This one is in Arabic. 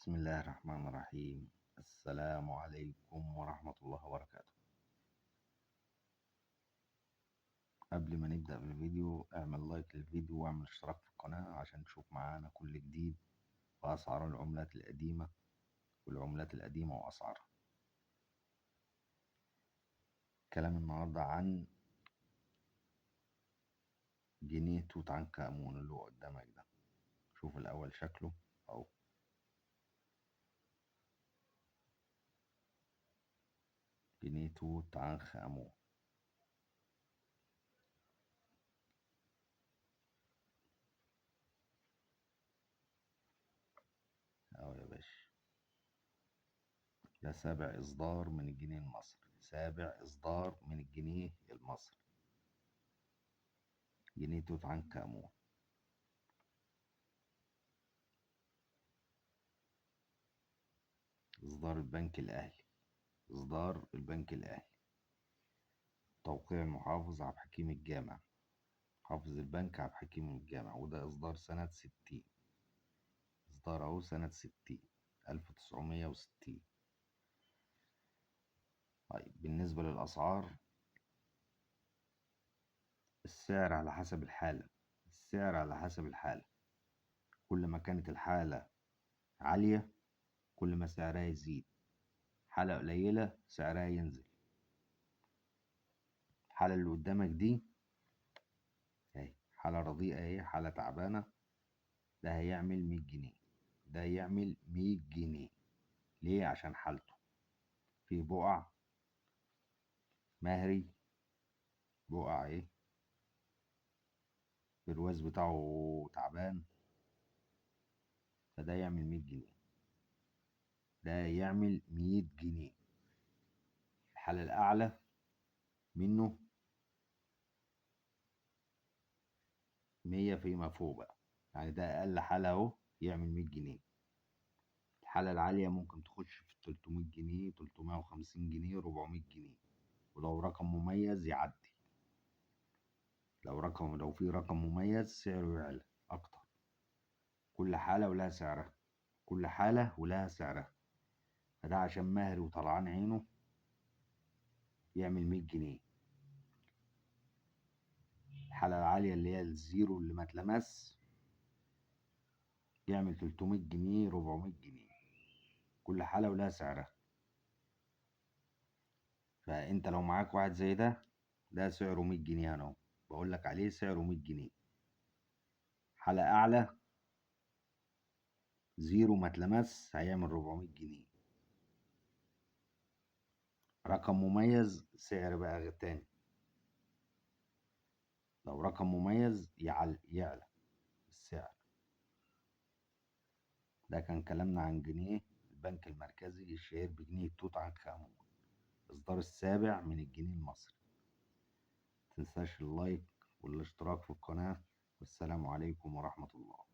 بسم الله الرحمن الرحيم. السلام عليكم ورحمة الله وبركاته. قبل ما نبدأ بالفيديو اعمل لايك للفيديو واعمل اشتراك في القناة عشان تشوف معانا كل جديد وأسعار العملات القديمة وأسعارها. كلام النهاردة عن جنيه توت عنخ آمون اللي هو قدامك ده. شوف الأول شكله أهو. جنيه توت عنخ آمون. أهو يا باشا، ده سابع إصدار من الجنيه المصري، سابع إصدار من الجنيه المصري. جنيه توت عنخ آمون. إصدار البنك الأهلي. إصدار البنك الأهلي. توقيع المحافظ عبد الحكيم الجامع. حافظ البنك عبد الحكيم الجامع. وده إصدار سنة 60. إصدار أهو سنة 60، 1960. طيب بالنسبة للأسعار، السعر على حسب الحالة. السعر على حسب الحالة. كل ما كانت الحالة عالية كل ما سعرها يزيد. حالة قليلة سعرها ينزل. الحالة اللي قدامك دي اهي حالة رديئة، اهي حالة تعبانة. ده هيعمل 100 جنيه. ده يعمل 100 جنيه. ليه؟ عشان حالته في بقع مهري. بقع ايه، البرواز بتاعه تعبان. فده يعمل 100 جنيه. ده يعمل 100 جنيه. الحالة الأعلى منه 100 فيما فوق بقى. يعني ده أقل حالة أهو يعمل 100 جنيه. الحالة العالية ممكن تخش في 300 جنيه، 350 جنيه، 400 جنيه. ولو رقم مميز يعدي. لو في رقم مميز سعره يعلى أكتر. كل حالة ولها سعرها. كل حالة ولها سعرها. فده عشان ماهر وطلعان عينه يعمل 100 جنيه. الحالة العالية اللي هي الزيرو اللي ما اتلمس يعمل 300 جنيه، 400 جنيه. كل حالة ولها سعرها. فانت لو معاك واحد زي ده، ده سعره 100 جنيه. انا بقول لك عليه سعره 100 جنيه. حالة اعلى زيرو ما اتلمس هيعمل 400 جنيه. رقم مميز سعر بقى تاني. لو رقم مميز يعلى السعر. ده كان كلامنا عن جنيه البنك المركزي الشهير بجنيه توت عنخ آمون، إصدار السابع من الجنيه المصري. متنساش اللايك والاشتراك في القناة. والسلام عليكم ورحمة الله.